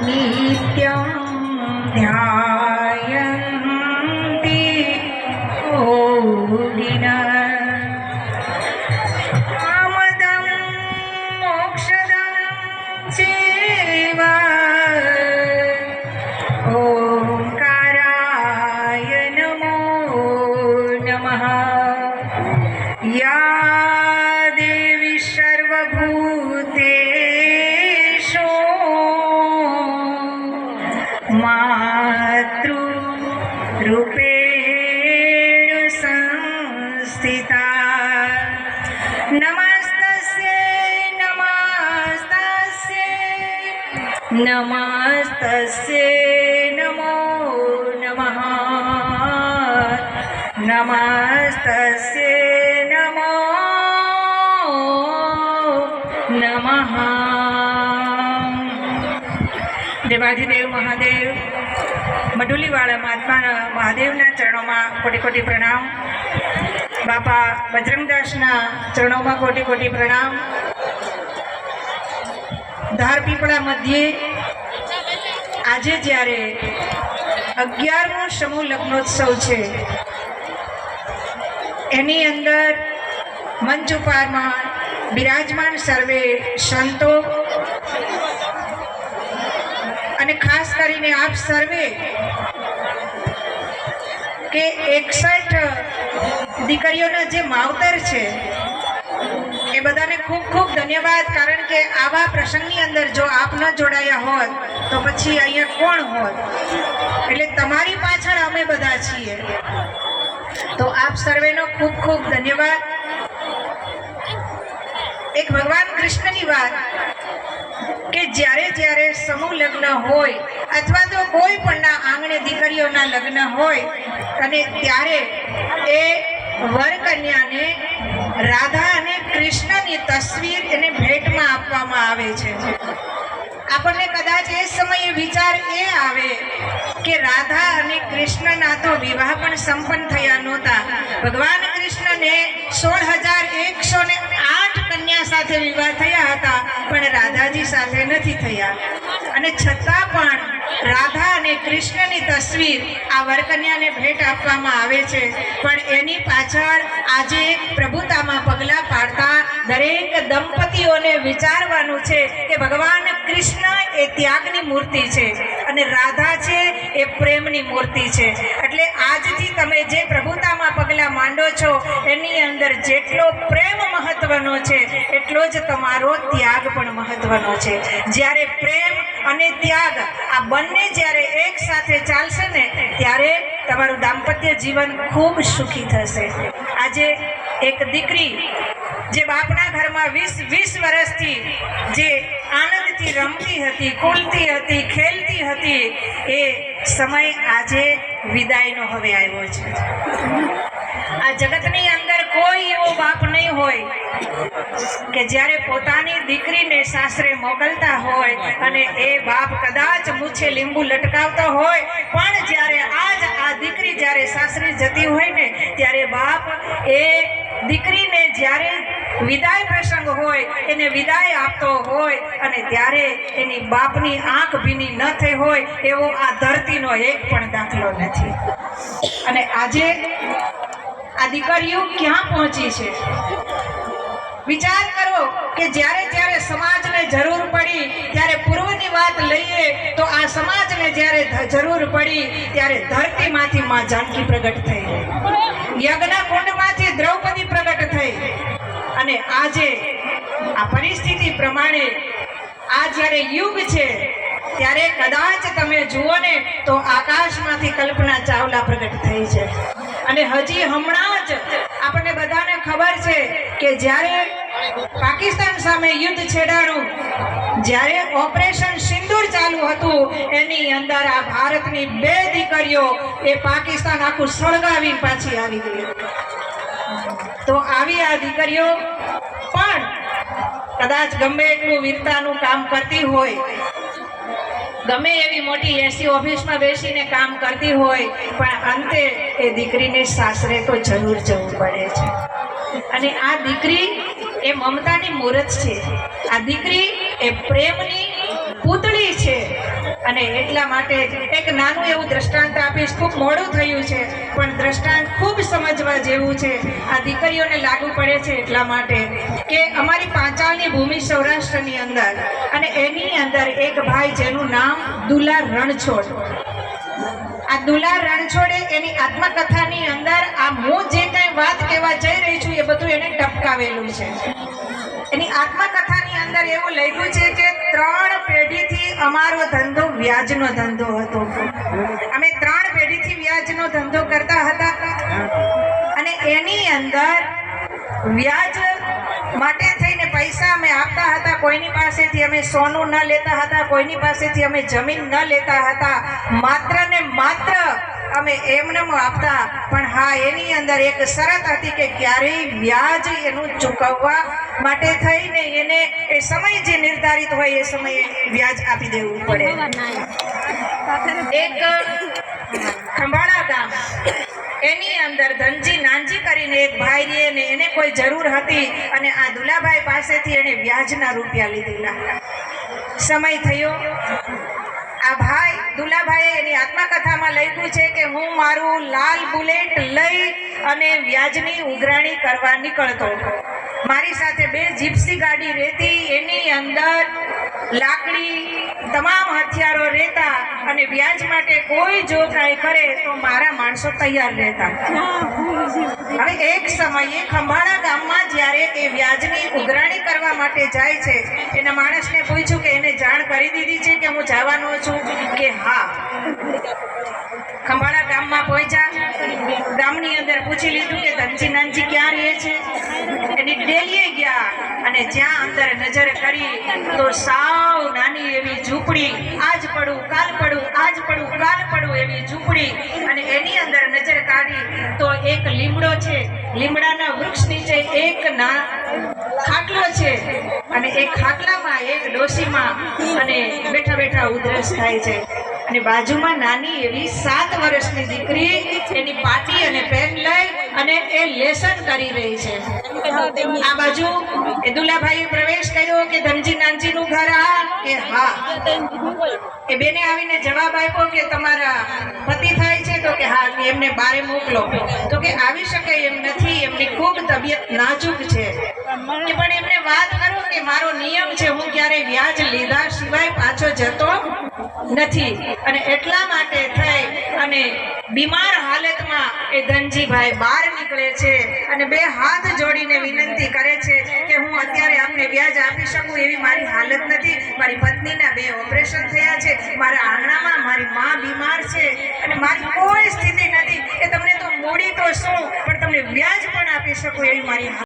नित्यं ध्यायन्ति योगिनः कामदं मोक्षदं चैव ओंकाराय नमो नमः। या देवी सर्वभूतेषु मातृरूपेण संस्थिता नमस्तस्यै नमस्तस्यै नमस्तस्यै नमो नमः नमस्तस्यै नमो नमः। देवाधिदेव महादेव मडुलीवाड़ा महात्मा महादेवना चरणों में कोटि कोटि प्रणाम। बापा बजरंगदासना चरणों में कोटि कोटि प्रणाम। धारपीपळा मध्य आज ज्यारे 11मो समूह लग्नोत्सव है एनी अंदर मंच पर बिराजमान सर्वे संतो અને ખાસ કરીને આપ સર્વે કે 61 દીકરીઓના જે માવતર છે એ બધાને ખૂબ ખૂબ ધન્યવાદ। કારણ કે આવા પ્રસંગની અંદર જો આપ ન જોડાયા હોત તો પછી અહીંયા કોણ હોત। એટલે તમારી પાછળ અમે બધા છીએ, તો આપ સર્વેનો ખૂબ ખૂબ ધન્યવાદ। એક ભગવાન કૃષ્ણની વાત કે જ્યારે જ્યારે સમૂહ લગ્ન હોય અથવા તો કોઈ પણના આંગણે દીકરીઓના લગ્ન હોય અને ત્યારે એ વરકન્યાને રાધા અને કૃષ્ણની તસવીર એને ભેટમાં આપવામાં આવે છે। આપણને કદાચ એ સમયે વિચાર એ આવે કે રાધા અને કૃષ્ણના તો વિવાહ પણ સંપન્ન થયા નહોતા। ભગવાન કૃષ્ણને 16,108 કન્યા સાથે વિવાહ થયા હતા, પણ રાધાજી સાથે નથી થયા। અને છતાં પણ રાધા અને કૃષ્ણની તસવીર આ વરકન્યાને ભેટ આપવામાં આવે છે। પણ એની પાછળ આજે પ્રભુતામાં પગલાં પાડતા દરેક દંપતીઓને વિચારવાનું છે કે ભગવાન કૃષ્ણ એ ત્યાગની મૂર્તિ છે અને રાધા છે એ પ્રેમની મૂર્તિ છે। એટલે આજથી તમે જે પ્રભુતામાં પગલાં માંડો છો એની અંદર જેટલો પ્રેમ મહત્વનો છે એટલો જ તમારો ત્યાગ પણ મહત્વનો છે। જ્યારે પ્રેમ અને ત્યાગ આ બંને જ્યારે એક સાથે ચાલશે ને ત્યારે તમારું દાંપત્ય જીવન ખૂબ સુખી થશે। આજે એક દીકરી જે બાપના ઘરમાં 20 વર્ષથી જે આનંદથી રમતી હતી, કૂલતી હતી, ખેલતી હતી, એ સમય આજે વિદાયનો હવે આવ્યો છે। આ જગતની અંદર કોઈ એવો બાપ નહીં હોય કે જ્યારે પોતાની દીકરીને સાસરે મોકલતા હોય અને એ બાપ કદાચ મૂછે લીંબુ લટકાવતો હોય, પણ જ્યારે આ દીકરી જ્યારે સાસરે જતી હોય ને ત્યારે બાપ એ દીકરીને જ્યારે વિદાય પ્રસંગ હોય, એને વિદાય આપતો હોય અને ત્યારે એની બાપની આંખ ભીની ન થઈ હોય એવો આ ધરતીનો એક પણ દાખલો નથી. અને આજે આ દીકરીઓ ક્યાં પહોંચી છે? વિચાર કરો કે જ્યારે સમાજને જરૂર પડી ત્યારે પૂર્વની વાત લઈએ તો આ સમાજને જ્યારે જરૂર પડી ત્યારે ધરતીમાંથી માં જાનકી પ્રગટ થઈ, યજ્ઞ કુંડમાંથી દ્રૌપદી પ્રગટ થઈ. અને આજે આ પરિસ્થિતિ પ્રમાણે આ જ્યારે યુગ છે ત્યારે કદાચ તમે જુઓ ને તો આકાશમાંથી કલ્પના ચાવલા પ્રગટ થઈ છે. અને હજી હમણાં જ આપણને બધાને ખબર છે કે જ્યારે પાકિસ્તાન સામે યુદ્ધ છેડાયું, જ્યારે ઓપરેશન સિંદૂર ચાલુ હતું, એની અંદર આ ભારતની 2 દીકરીઓ એ પાકિસ્તાન આખું સળગાવી પાછી આવી ગઈ. તો આવી આ દીકરીઓ પણ કદાચ ગમે એટલું વીરતાનું કામ કરતી હોય, ગમે એવી મોટી એસી ઓફિસમાં બેસીને કામ કરતી હોય, પણ અંતે એ દીકરીને સાસરે તો જરૂર જવું પડે છે. અને આ દીકરી એ મમતાની મૂર્ત છે, આ દીકરી એ પ્રેમની પૂતળી છે. અને એટલા માટે એક નાનું એવું દ્રષ્ટાંત આપીશ. ખૂબ મોડું થયું છે પણ દ્રષ્ટાંત ખૂબ સમજવા જેવું છે. આ દીકરીઓને લાગુ પડે છે એટલા માટે કે અમારી પાંચાળની ભૂમિ સૌરાષ્ટ્રની અંદર, અને એની અંદર એક ભાઈ જેનું નામ દુલા રણછોડ. આ દુલા રણછોડે એની આત્મકથાની અંદર આ હું જે કંઈ વાત કહેવા જઈ રહી છું એ બધું એને ટપકાવેલું છે. એની આત્મકથાની અંદર એવું લખ્યું છે કે 3 પેઢીથી અમારો ધંધો વ્યાજનો ધંધો હતો. અમે 3 પેઢીથી વ્યાજનો ધંધો કરતા હતા અને એની અંદર વ્યાજ માટે થઈને પૈસા અમે આપતા હતા. કોઈની પાસેથી અમે સોનું ન લેતા હતા, કોઈની પાસેથી અમે જમીન ન લેતા હતા, માત્ર ને માત્ર અમે એમને આપતા. પણ હા, એની અંદર એક શરત હતી કે ક્યારેય વ્યાજ એનું ચૂકવવા માટે થઈને એને એ સમય જે નિર્ધારિત હોય એ સમયે વ્યાજ આપી દેવું પડે. એક ખંભાળા ગામ, એની અંદર ધનજી નાનજી કરીને એક ભાઈ રહે ને એને કોઈ જરૂર હતી અને આ દુલાભાઈ પાસેથી એને વ્યાજના રૂપિયા લીધેલા. સમય થયો, આ ભાઈ દુલાભાઈએ એની આત્મકથામાં લખ્યું છે કે હું મારું લાલ બુલેટ લઈ અને વ્યાજની ઉઘરાણી કરવા નીકળતો. મારી સાથે 2 જીપ્સી ગાડી રહેતી, એની અંદર લાકડી તમામ હથિયારો રહેતા અને વ્યાજ માટે કોઈ જો કાંઈ કરે તો મારા માણસો તૈયાર રહેતા. હવે એક સમયે ખંભાળા ગામમાં જ્યારે એ વ્યાજની ઉઘરાણી કરવા માટે જાય છે, એના માણસને પૂછ્યું કે એને જાણ કરી દીધી છે કે હું જવાનો છું? કે હા. ખંભાળા ગામમાં પહોંચ્યા, ગામની અંદર પૂછી લીધું કે ધનજી નાનજી ક્યાં રહે છે? એની ડેલીએ ગયા અને જ્યાં અંદર નજર કરી તો સાવ નાની એવી ઝૂંપડી, આજ પડું કાલ પડું, આજ પડું કાલ પડું એવી ઝૂંપડી. અને એની અંદર નજર કાઢી તો એક લીમડો છે, લીમડાના વૃક્ષ નીચે એક ખાટલો છે અને એ ખાટલામાં એક ડોશીમાં અને બેઠા બેઠા ઉધરસ થાય છે. અને બાજુમાં નાની એવી 7 વર્ષની દીકરી એની પાટી અને પેન લઈ અને એ લેસન કરી રહી છે. આ બાજુ એ દુલાભાઈએ પ્રવેશ કર્યો કે ધનજી નાનજીનું ઘર આ? કે હા. એ બેને આવીને જવાબ આપ્યો કે તમારા પતિ થાય છે? તો કે હા. એમને બારે મોકલો. તો કે આવી શકે એમ નથી, એમની ખૂબ તબિયત નાજુક છે. કે પણ એમને વાત કરો કે મારો નિયમ છે, હું ક્યારેય વ્યાજ લીધા સિવાય પાછો જતો નથી. અને એટલા માટે થઈ અને બીમાર હાલતમાં એ ધનજીભાઈ બહાર નીકળે છે અને 2 હાથ જોડીને વિનંતી કરે છે કે હું અત્યારે આપને વ્યાજ આપી શકું એવી મારી હાલત નથી. મારી પત્નીના 2 ઓપરેશન થયા છે, મારા આંગણામાં મારી માં બીમાર છે અને મારી કોઈ સ્થિતિ નથી કે તમને તો મૂડી તો શું પણ તમને વ્યાજ પણ આપી શકું એવી મારી